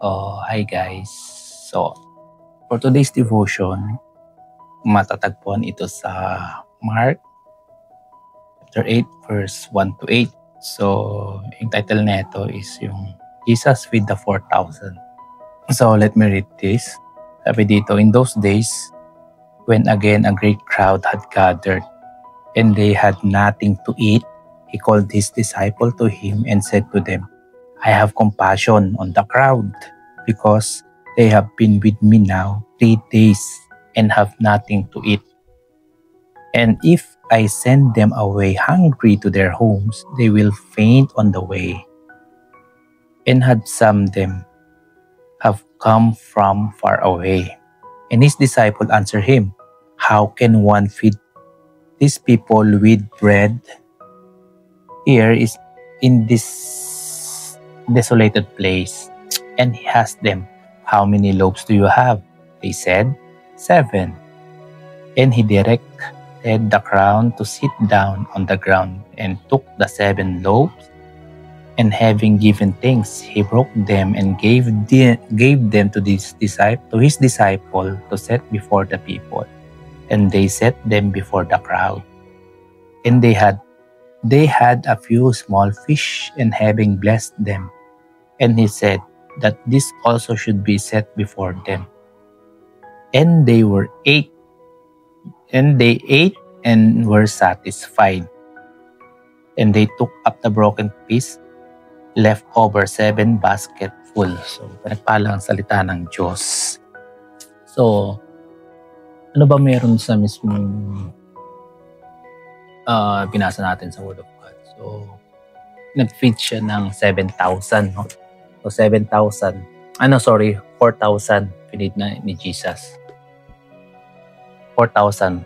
Oh, hi guys. So, for today's devotion, matatagpuan ito sa Mark chapter 8 verse 1 to 8. So, yung title nito is yung Jesus with the 4,000. So, let me read this. Sabi dito, in those days, when again a great crowd had gathered and they had nothing to eat, he called his disciple to him and said to them, I have compassion on the crowd because they have been with me now 3 days and have nothing to eat. And if I send them away hungry to their homes, they will faint on the way. And had some of them have come from far away. And his disciple answered him, how can one feed these people with bread? Here is in this desolated place. And he asked them, how many loaves do you have? They said, 7. And he directed the crowd to sit down on the ground and took the 7 loaves. And having given thanks, he broke them and gave them to his disciple to set before the people. And they set them before the crowd. And they had a few small fish, and having blessed them, and he said that this also should be set before them. And they ate and were satisfied. And they took up the broken piece, left over 7 baskets full. So, pinagpala ang salita ng Diyos. So, ano ba meron sa mismong binasa natin sa Word of God? So, nag-feed siya ng 7,000, no? So, 4,000 pinid na ni Jesus. 4,000.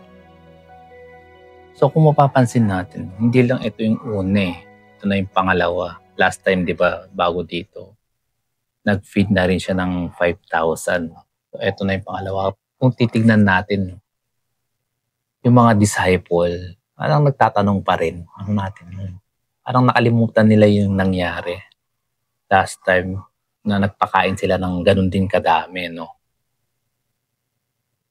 So, kung mapapansin natin, hindi lang ito yung una eh. Ito na yung pangalawa. Last time, di ba, bago dito, nag-feed na rin siya ng 5,000. So, ito na yung pangalawa. Kung titignan natin, yung mga disciple, parang nagtatanong pa rin. Ano natin? Parang nakalimutan nila yung nangyari last time na nagpakain sila ng ganun din kadami, no?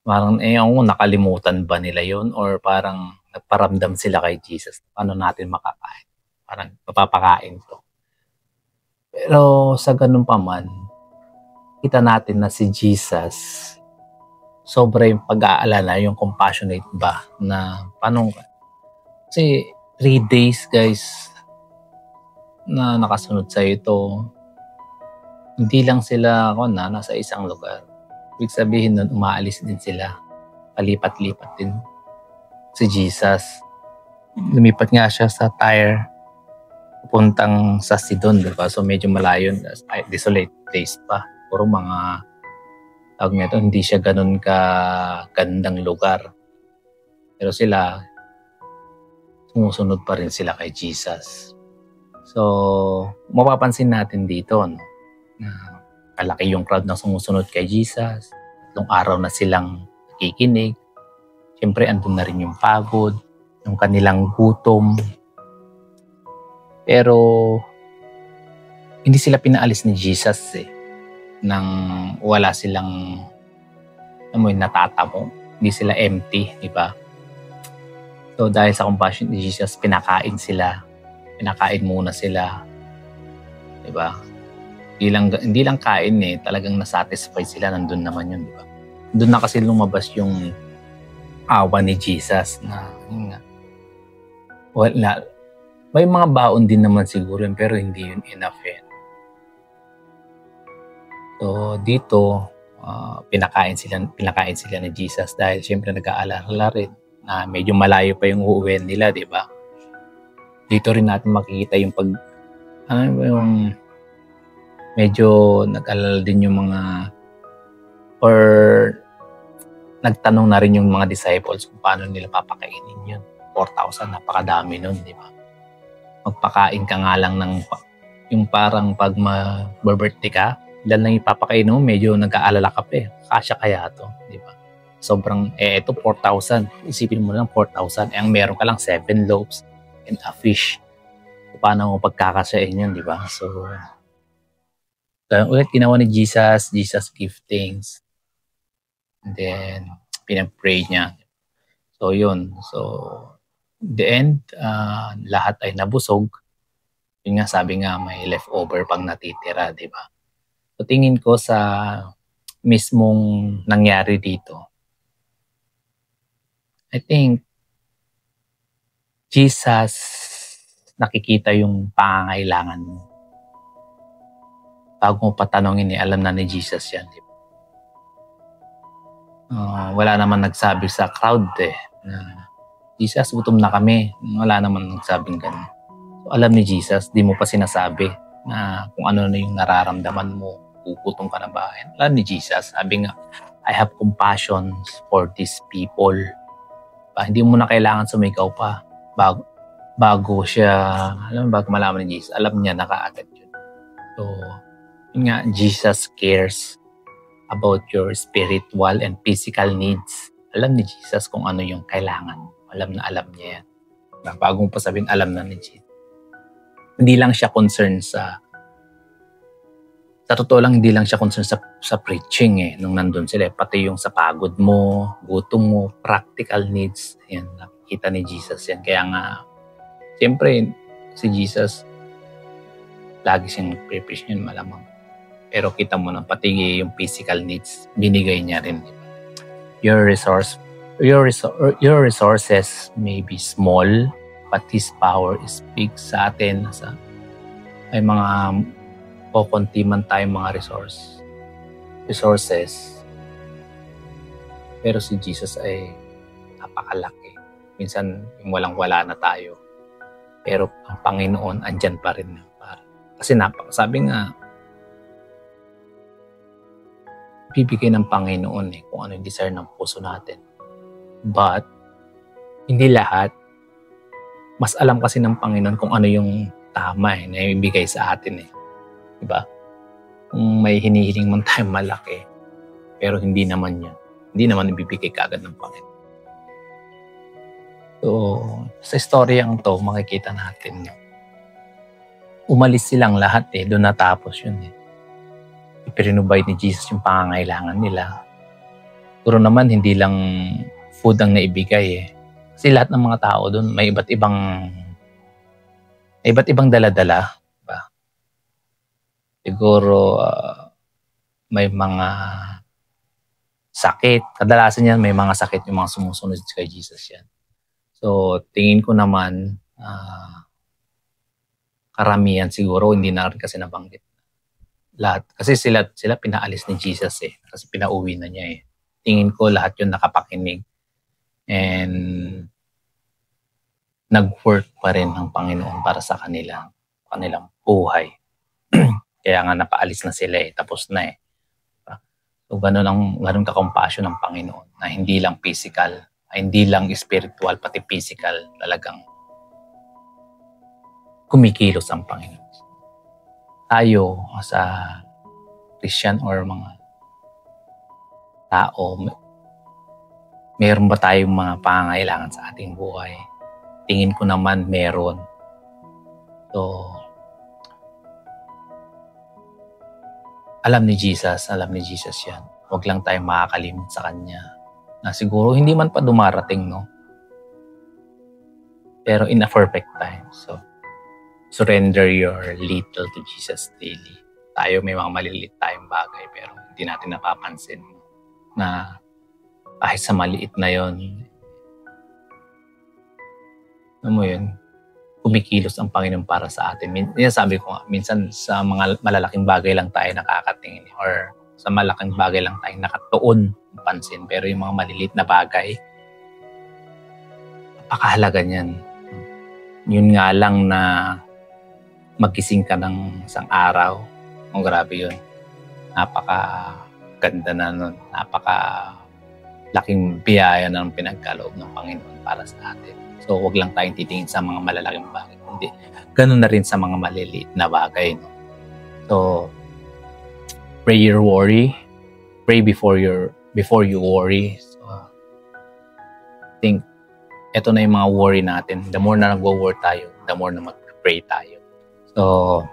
Parang, nakalimutan ba nila yun? Or parang nagparamdam sila kay Jesus? Paano natin makakain? Parang mapapakain to. Pero sa ganun pa man, kita natin na si Jesus, sobra yung pag-aalala, yung compassionate ba na paano. Kasi 3 days guys na nakasunod sa ito, hindi lang sila nasa isang lugar. Ibig sabihin nun, umaalis din sila. Palipat-lipat din si Jesus. Lumipat nga siya sa Tyre, pupuntang sa Sidon, diba? So medyo malayo, desolate place pa. Puro mga hindi siya ganun ka gandang lugar. Pero sila, sumusunod pa rin sila kay Jesus. So, mapapansin natin dito, no, na kalaki yung crowd na sumusunod kay Jesus. 3 araw na silang nakikinig. Siyempre, andun na rin yung pagod, yung kanilang gutom. Pero, hindi sila pinaalis ni Jesus nang wala silang natatamo. Hindi sila empty, di ba? So, dahil sa compassion ni Jesus, pinakain muna sila. Di ba? Hindi lang kain talagang nasatisfy sila, nandun naman yun, di ba? Doon na kasi lumabas yung awa ni Jesus na, may mga baon din naman siguro yun, pero hindi yun enough yun. So, dito, pinakain sila ni Jesus dahil siyempre nag-aalala rin na medyo malayo pa yung uuwi nila, di ba? Dito rin natin makikita yung medyo nag-alala din yung mga, or nagtanong na rin yung mga disciples kung paano nila papakainin yun. 4,000, napakadami nun, di ba? Magpakain ka nga lang ng, yung parang pag ma-birthday ka, ilan lang ipapakain mo, medyo nag-aalala ka pa eh. Kasya kaya to, di ba? Sobrang, ito 4,000. Isipin mo lang 4,000. Ang meron ka lang 7 loaves and a fish. So, paano mo pagkakasyain yun, di ba? So, Kaya ulit ginawa ni Jesus, Jesus give thanks. And then, pinag-pray niya. So, yun. So, the end, lahat ay nabusog. Yun nga, sabi nga, may leftover pang natitira, di ba? So, tingin ko sa mismong nangyari dito, I think, Jesus, nakikita yung pangangailangan mo. Bago mo patanongin, alam na ni Jesus yan. Di ba? Wala naman nagsabi sa crowd na Jesus, gutom na kami. Wala naman nagsabing ganun. So, alam ni Jesus, di mo pa sinasabi na kung ano na yung nararamdaman mo, gugutom ka na ba? Alam ni Jesus, sabi nga, I have compassion for these people. Hindi mo na kailangan sumigaw pa bago siya, bago malaman ni Jesus, alam niya na kaagad yun. So, yun nga, Jesus cares about your spiritual and physical needs. Alam ni Jesus kung ano yung kailangan. Alam niya yan. Bago mo pa sabihin, alam na ni Jesus. Hindi lang siya concerned sa totoo lang, hindi lang siya concerned sa preaching nung nandun sila. Pati yung sa pagod mo, gutom mo, practical needs. Yan, nakikita ni Jesus yan. Kaya nga, siyempre, si Jesus, lagi siyang preach yun, malamang. Pero kita mo na pati yung physical needs, binigay niya rin. Diba? Your resources may be small, but His power is big sa atin. May mga konti man tayong mga resources. Pero si Jesus ay napakalaki. Minsan, yung walang-wala na tayo. Pero ang Panginoon, andyan pa rin. Kasi sabi nga, bibigay ng Panginoon kung ano yung desire ng puso natin. But, hindi lahat. Mas alam kasi ng Panginoon kung ano yung tama na ibigay sa atin Diba? Kung may hinihiling man tayong malaki, pero hindi naman ibibigay kaagad ng Panginoon. So, sa storyang to, makikita natin umalis silang lahat doon natapos yun Ipinubide ni Jesus yung pangangailangan nila. Pero naman, hindi lang food ang naibigay Kasi lahat ng mga tao doon may iba't ibang dala-dala. Diba? Siguro, may mga sakit. Kadalasan yan, may mga sakit yung mga sumusunod kay Jesus yan. So, tingin ko naman, karamihan siguro, hindi na rin kasi nabanggit. Lahat. Kasi sila pinaalis ni Jesus Kasi pinauwi na niya Tingin ko lahat yun nakapakinig. And nag-work pa rin ang Panginoon para sa kanilang buhay. Kaya nga napaalis na sila tapos na So ganun ka-compassion ng Panginoon na hindi lang physical, hindi lang spiritual, pati physical talagang kumikilos ang Panginoon. Tayo sa Christian or mga tao, meron ba tayong mga pangangailangan sa ating buhay? Tingin ko naman meron. So, alam ni Jesus yan. Huwag lang tayong makakalimot sa Kanya. Na siguro hindi man pa dumarating, pero in a perfect time. So, surrender your little to Jesus daily. Tayo may mga maliliit tayong bagay, pero hindi natin napapansin na kahit sa maliit na yon, kumikilos ang Panginoon para sa atin. Sabi ko nga, minsan sa mga malalaking bagay lang tayo nakakatingin or sa malaking bagay lang tayo nakatuon ang pansin. Pero yung mga maliliit na bagay, napakahalaga niyan. Yun nga lang na magising ka ng isang araw. Grabe yun. Napakaganda na nun. Napakalaking biyaya na ng pinagkaloob ng Panginoon para sa atin. So, huwag lang tayong titingin sa mga malalaking bagay. Hindi. Ganun na rin sa mga maliliit na bagay. So, pray your worry. Pray before you worry. So, I think, ito na yung mga worry natin. The more na nag-worry tayo, the more na mag-pray tayo. So,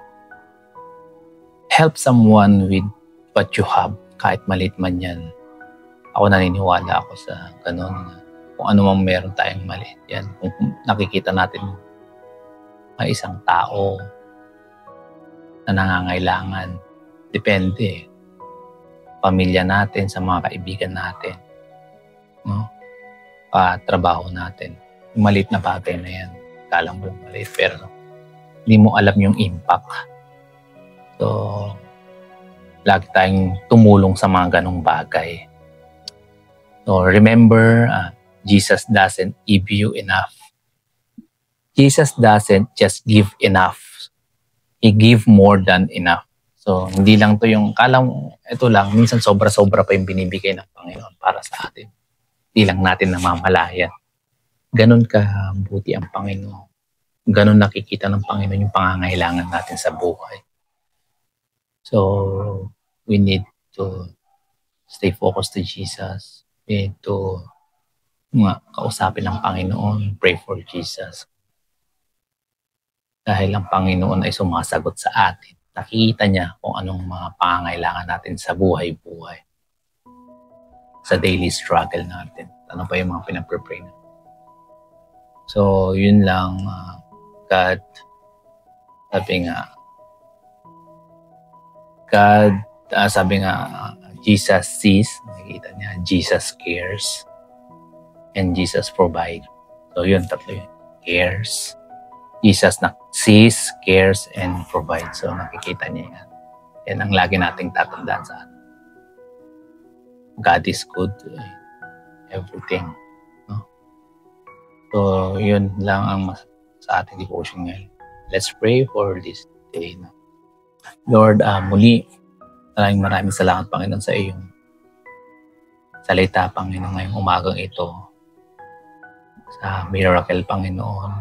help someone with what you have, kahit maliit man yan. Ako naniniwala ako sa ganun. Kung ano mang meron tayong maliit yan. Kung nakikita natin may isang tao na nangangailangan, depende. Pamilya natin, sa mga kaibigan natin, no? Trabaho natin. Yung maliit na bagay na yan, kala mo lang maliit, pero hindi mo alam yung impact. So, lagi tayong tumulong sa mga ganong bagay. So, remember, Jesus doesn't give you enough. Jesus doesn't just give enough. He give more than enough. So, hindi lang to yung, kala mo, ito lang, minsan sobra-sobra pa yung binibigay ng Panginoon para sa atin. Hindi lang natin namamalayan. Ganon ka buti ang Panginoon. Ganon nakikita ng Panginoon yung pangangailangan natin sa buhay. So, we need to stay focused to Jesus. We need to kausapin ng Panginoon, pray for Jesus. Dahil ang Panginoon ay sumasagot sa atin. Nakikita niya kung anong mga pangangailangan natin sa buhay-buhay. Sa daily struggle natin. Ano pa yung mga pinapre-pray natin. So, yun lang. God, sabi nga, Jesus sees, nakikita niya, Jesus cares, and Jesus provides. So yun, tatlo yun. Cares. Jesus sees, cares, and provides. So nakikita niya yan. Yan ang lagi nating tatandaan sa atin. God is good. Everything. No? So yun lang ang sa ating devotion ngayon. Let's pray for this day. No? Lord, muli, maraming salamat, Panginoon, sa iyong salita, Panginoon, ngayong umagang ito. Sa miracle, Panginoon,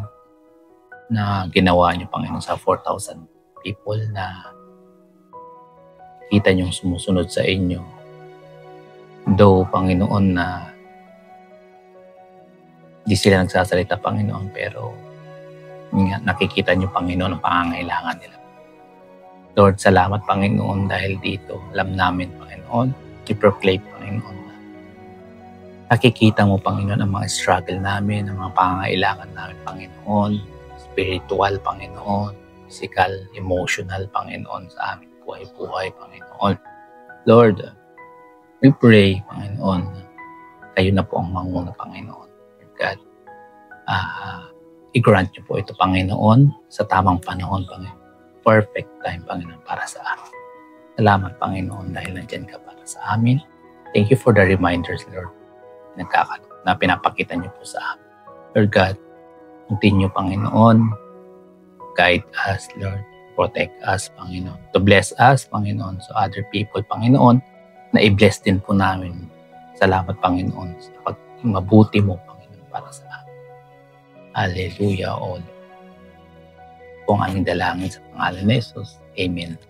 na ginawa niyo, Panginoon, sa 4,000 people na kita niyong sumusunod sa inyo. Though, Panginoon, na di sila nagsasalita, Panginoon, pero nakikita niyo, Panginoon, ang pangangailangan nila. Lord, salamat, Panginoon, dahil dito, alam namin, Panginoon, i-proclaim, Panginoon, nakikita mo, Panginoon, ang mga struggle namin, ang mga pangangailangan namin, Panginoon, spiritual, Panginoon, physical, emotional, Panginoon, sa aming buhay-buhay, Panginoon. Lord, we pray, Panginoon, kayo na po ang manguna, Panginoon. God, i-grant niyo po ito, Panginoon, sa tamang panahon, Panginoon. Perfect time, Panginoon, para sa amin. Salamat, Panginoon, dahil nandyan ka para sa amin. Thank you for the reminders, Lord, na pinapakita niyo po sa amin. Lord God, continue, Panginoon, guide us, Lord, protect us, Panginoon, to bless us, Panginoon, so other people, Panginoon, na i-bless din po namin. Salamat, Panginoon, sa pagmabuti mo, Panginoon, para sa amin. Hallelujah, all. Kung aming dalangin sa pangalan ni Jesus. Amen.